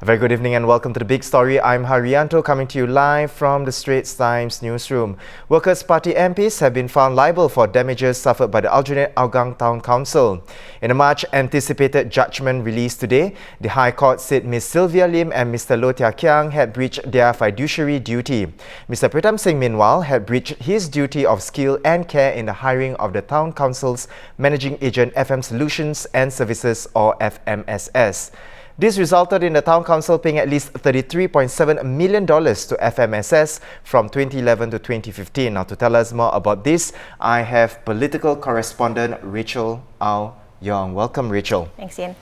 A very good evening and welcome to The Big Story. I'm Haryanto coming to you live from the Straits Times newsroom. Workers' Party MPs have been found liable for damages suffered by the Aljunied-Hougang Town Council. In a much-anticipated judgment released today, the High Court said Ms. Sylvia Lim and Mr. Low Tia Kiang had breached their fiduciary duty. Mr. Pritam Singh, meanwhile, had breached his duty of skill and care in the hiring of the Town Council's Managing Agent FM Solutions and Services, or FMSS. This resulted in the Town Council paying at least $33.7 million to FMSS from 2011 to 2015. Now, to tell us more about this, I have political correspondent Rachel Au-Yong. Welcome, Rachel. Thanks, Ian.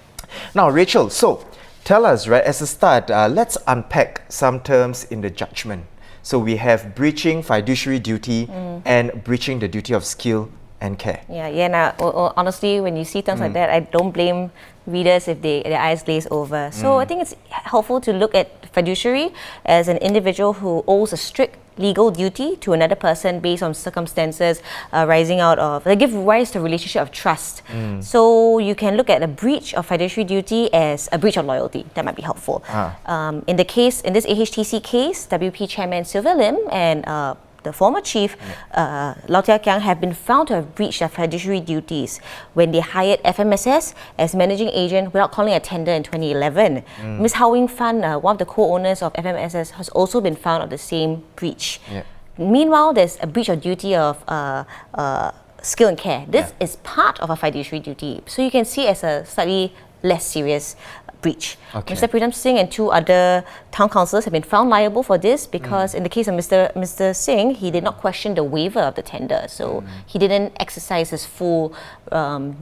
Now, Rachel, so tell us, right, as a start, let's unpack some terms in the judgment. So we have breaching fiduciary duty and breaching the duty of skill and care. Honestly, when you see terms like that, I don't blame readers if their eyes glaze over. So I think it's helpful to look at fiduciary as an individual who owes a strict legal duty to another person based on circumstances rising out of, they give rise to a relationship of trust. So you can look at a breach of fiduciary duty as a breach of loyalty. That might be helpful. In this AHTC case, WP Chairman Sylvia Lim and the former chief, Low Tia Kiang, have been found to have breached their fiduciary duties when they hired FMSS as managing agent without calling a tender in 2011. Ms. Hao Fan, one of the co-owners of FMSS, has also been found of the same breach. Meanwhile, there's a breach of duty of skill and care. This is part of a fiduciary duty, so you can see it as a slightly less serious breach. Mr. Pritam Singh and two other town councillors have been found liable for this because in the case of Mr. Singh, he did not question the waiver of the tender, so he didn't exercise his full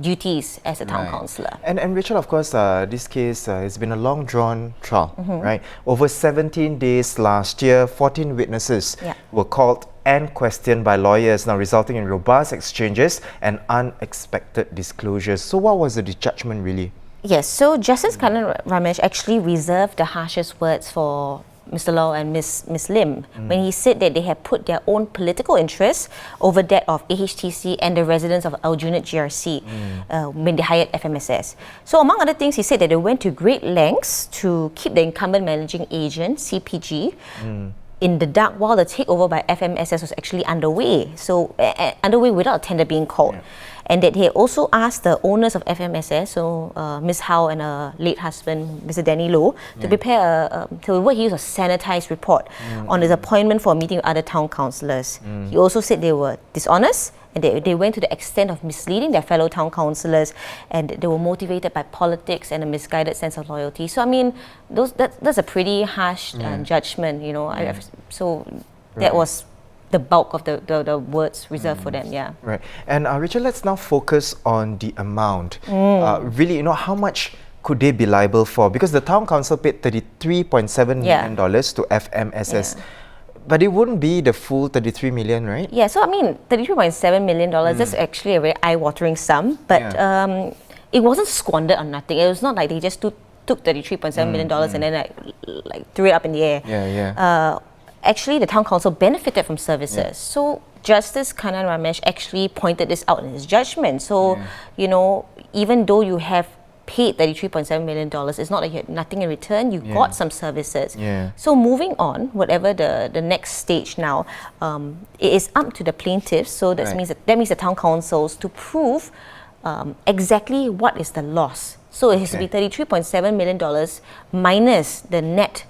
duties as a town councillor. And Rachel, of course, this case has been a long-drawn trial, right? Over 17 days last year, 14 witnesses were called and questioned by lawyers, now resulting in robust exchanges and unexpected disclosures. So what was the judgment really? Yes, so Justice Kanan Ramesh actually reserved the harshest words for Mr. Low and Ms. Lim when he said that they had put their own political interests over that of AHTC and the residents of Aljunied GRC when they hired FMSS. So among other things, he said that they went to great lengths to keep the incumbent managing agent, CPG, in the dark while the takeover by FMSS was actually underway. So underway without a tender being called. And that he also asked the owners of FMSS, so Ms. Howe and her late husband, Mr. Danny Low, to prepare what he used a sanitized report on his appointment for a meeting with other town councillors. He also said they were dishonest and they went to the extent of misleading their fellow town councillors, and they were motivated by politics and a misguided sense of loyalty. So I mean, that's a pretty harsh judgment, you know. That was the bulk of the words reserved for them, Right. And Rachel, let's now focus on the amount. Really, you know, how much could they be liable for? Because the town council paid $33.7 million to FMSS. But it wouldn't be the full 33 million, right? Yeah, so I mean, $33.7 million, that's actually a very eye-watering sum, but it wasn't squandered on nothing. It was not like they just took $33.7 million and then like threw it up in the air. Actually, the town council benefited from services. So Justice Kanan Ramesh actually pointed this out in his judgment. So, you know, even though you have paid $33.7 million, it's not like you had nothing in return, you got some services. So moving on, whatever the next stage now, it is up to the plaintiffs. So that means the town councils to prove exactly what is the loss. So it has to be $33.7 million minus the net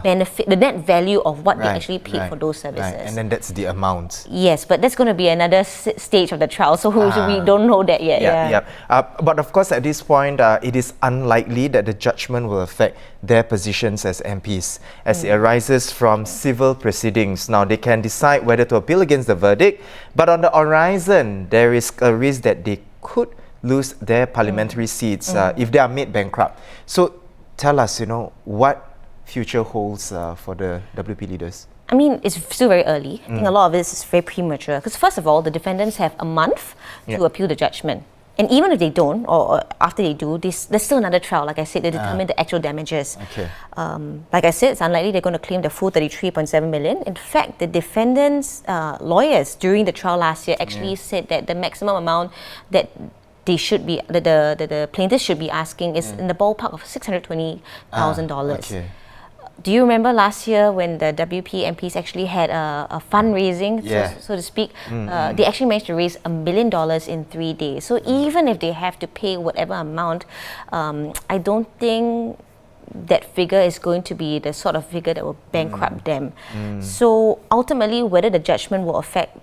benefit, the net value of what they actually paid for those services. And then that's the amount. Yes, but that's going to be another stage of the trial, so we don't know that yet. But of course, at this point, it is unlikely that the judgment will affect their positions as MPs, as it arises from civil proceedings. Now, they can decide whether to appeal against the verdict, but on the horizon, there is a risk that they could lose their parliamentary seats if they are made bankrupt. So tell us, you know, what future holds for the WP leaders? I mean, it's still very early. I think a lot of this is very premature because first of all, the defendants have a month to appeal the judgment. And even if they don't, or after they do, there's still another trial. Like I said, they determine the actual damages. Like I said, it's unlikely they're going to claim the full $33.7 million. In fact, the defendants' lawyers during the trial last year actually said that the maximum amount that they should be the plaintiffs should be asking is in the ballpark of $620,000. Okay. Do you remember last year when the WP MPs actually had a fundraising, so to speak? They actually managed to raise $1 million in 3 days. So even if they have to pay whatever amount, I don't think that figure is going to be the sort of figure that will bankrupt them. So ultimately, whether the judgment will affect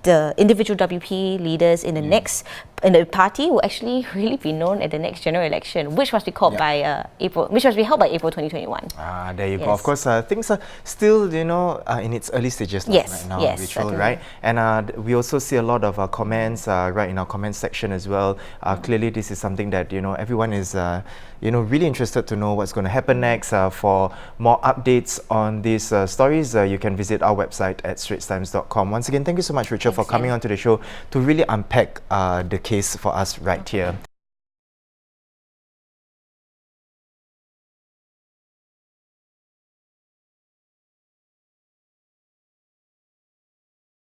the individual WP leaders in the next in the party will actually really be known at the next general election, which must be called by which must be held by April 2021. There you go. Of course, things are still, in its early stages right now, Rachel, right? And we also see a lot of comments right in our comment section as well. Clearly, this is something that everyone is really interested to know what's going to happen next. For more updates on these stories, you can visit our website at straitstimes.com. Once again, thank you so much, Rachel, for coming on to the show to really unpack the case for us right here.